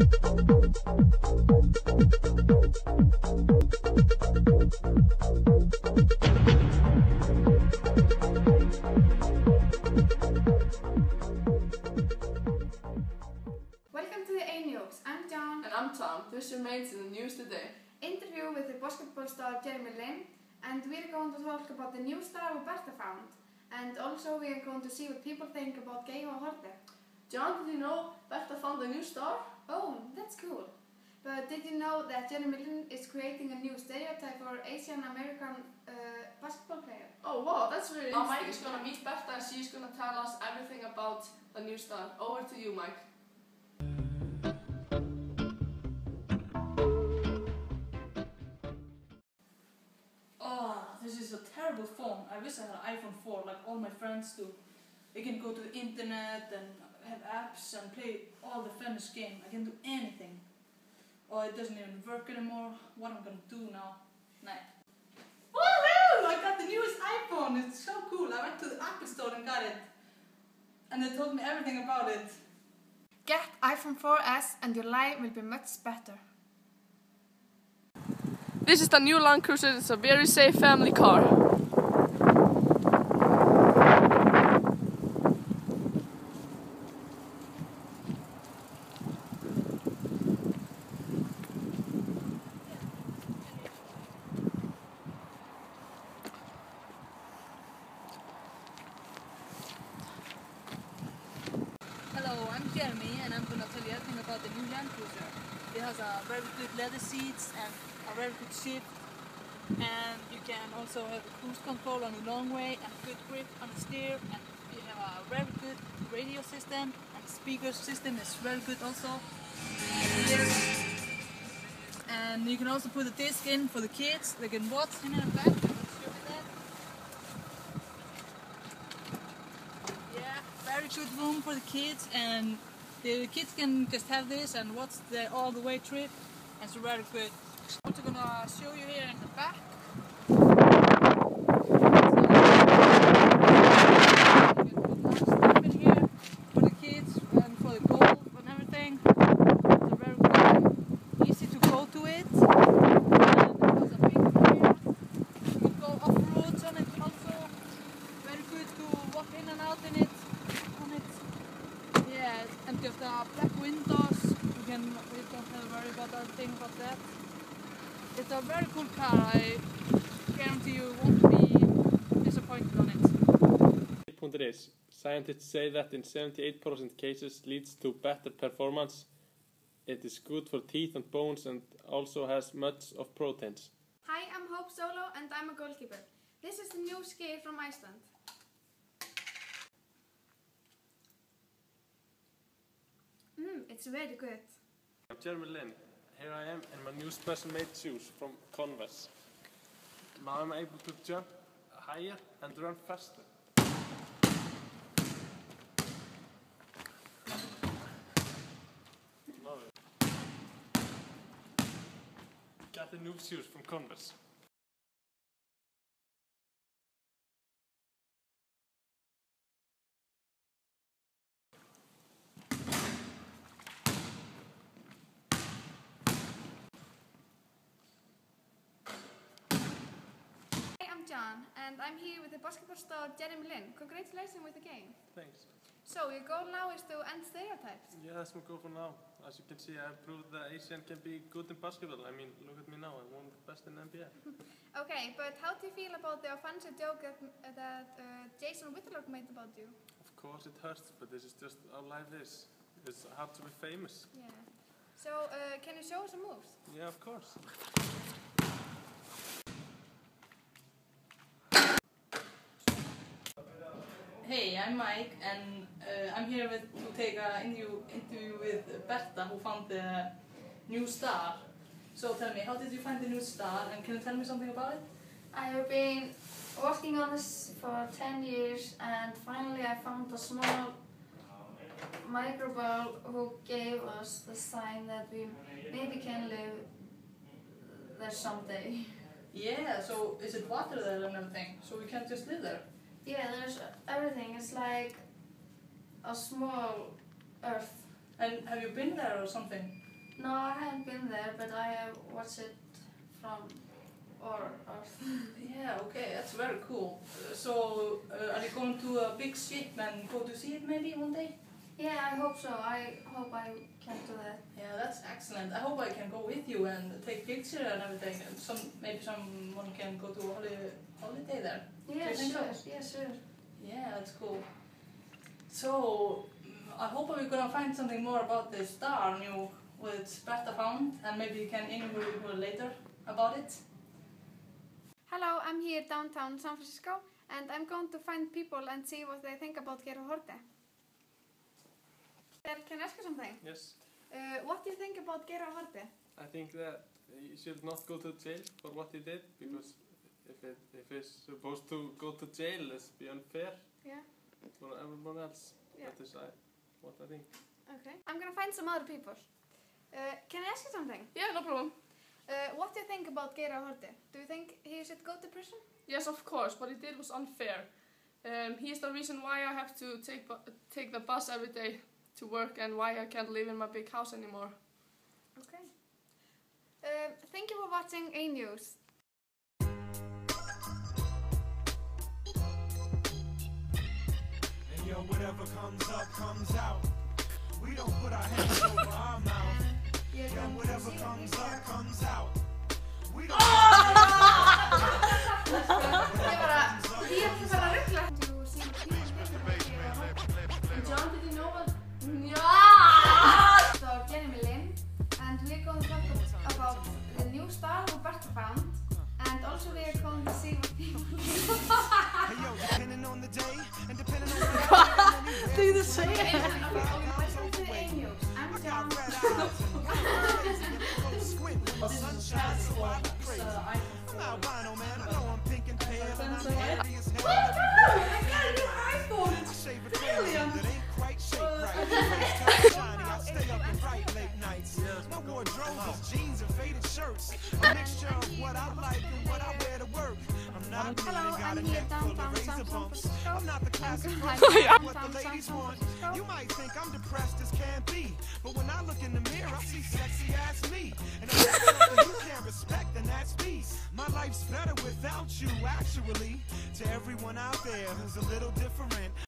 Welcome to the A-News. I'm John. And I'm Tom. This remains in the news today. Interview with the basketball star Jeremy Lin, and we're going to talk about the new star Roberta found. And also we are going to see what people think about Geir Haarde. John, did you know Berta found a new star? Oh, that's cool. But did you know that Jeremy Lin is creating a new stereotype for Asian American basketball player? Oh wow, that's really Now interesting. Mike is gonna meet Berta and she's gonna tell us everything about the new star. Over to you, Mike. Oh, this is a terrible phone. I wish I had an iPhone 4 like all my friends do. They can go to the internet and have apps and play all the funnest game. I can do anything. Oh, it doesn't even work anymore. What am I gonna do now? Nah. Woohoo! I got the newest iPhone. It's so cool. I went to the Apple store and got it. And they told me everything about it. Get iPhone 4S and your life will be much better. This is the new Land Cruiser. It's a very safe family car. Hello, I'm Jeremy and I'm gonna tell you everything about the new Land Cruiser. It has a very good leather seats and a very good seat, and you can also have a cruise control on the long way and good grip on the steer, and you have a very good radio system, and the speaker system is very good also. And you can also put a disc in for the kids. They can watch in the back. Yeah, very good room for the kids, and the kids can just have this and watch the all the way trip. It's very good. I'm also gonna show you here in the back. You can put more stuff in here for the kids and for the golf and everything. It's a very good, easy to go to it. And it has a big here. You can go off roads on it also. Very good to walk in and out in it. On it. Yeah, and just black windows. We don't have to worry about that thing about that. It's a very cool car. I guarantee you won't be disappointed on it. Scientists say that in 78% cases leads to better performance. It is good for teeth and bones and also has much of proteins. Hi, I'm Hope Solo and I'm a goalkeeper. This is the new ski from Iceland. It's very good. I'm Jeremy Lin. Here I am in my new special made shoes from Converse. Now I'm able to jump higher and run faster. Love it. Got the new shoes from Converse. I'm John, and I'm here with the basketball star Jeremy Lin. Congratulations with the game. Thanks. So your goal now is to end stereotypes. Yeah, that's my goal for now. As you can see, I've proved that Asian can be good in basketball. I mean, look at me now. I'm one of the best in the NBA. Okay, but how do you feel about the offensive joke that Jason Whitlock made about you? Of course it hurts, but this is just how life is. It's hard to be famous. Yeah. So can you show us some moves? Yeah, of course. Hey, I'm Mike, and I'm here to take an interview with Berta, who found the new star. So tell me, how did you find the new star, and can you tell me something about it? I have been working on this for 10 years, and finally I found a small microball who gave us the sign that we maybe can live there someday. Yeah, so is it water there and everything? So we can't just live there? Yeah, there's everything. It's like a small earth. And have you been there or something? No, I haven't been there, but I have watched it from Earth. Yeah, okay, that's very cool. So, are you going to a big ship and go to see it maybe one day? Yeah, I hope so. I hope I can do that. Yeah, that's excellent. I hope I can go with you and take pictures and everything. And maybe someone can go to a holiday there. Yeah, Do you think sure. so? Yeah, sure. Yeah, that's cool. So, I hope we're gonna find something more about the star new with Bertha found, and maybe you can interview her later about it. Hello, I'm here downtown San Francisco, and I'm going to find people and see what they think about Geir Haarde. Can I ask you something? Yes. What do you think about Geir Haarde? I think that he should not go to jail for what he did, because if he's supposed to go to jail, it's be unfair Yeah. for everyone else. Yeah. That is what I think. Okay. I'm gonna find some other people. Can I ask you something? Yeah, no problem. What do you think about Geir Haarde? Do you think he should go to prison? Yes, of course. What he did was unfair. He is the reason why I have to take the bus every day to work and why I can't live in my big house anymore. Okay. Thank you for watching A News. And yo, whatever comes up, comes out. We don't put our hands over our mouth. Yo, whatever comes up, comes out. We don't Ég ætla bara að ruggla. To see what people think about Geir Haarde. John, did you know what? So Jeremy Lin, and we're going to talk about the new star Roberta found, and also we're going to see what people think. Hey yo, depending on the day and depending on the Do the same. Welcome to A News. I'm John. I'm albino, man. I know I'm pink and pale, and I'm happy as hell. I got a new iPhone. I shave a crazy that ain't quite shaped right. Shiny, I stay up and write late nights. My wardrobe is jeans and faded shirts. A mixture of what I like and what I wear to work. I'm not mean Hello, and got a I'm here neck full downtown of razor San bumps. Francisco. I'm not the classic I'm what the downtown ladies San want. Francisco. You might think I'm depressed as can be, but when I look in the mirror, I see sexy ass me. And if there's something you can't respect, then that's me. My life's better without you, actually. To everyone out there who's a little different.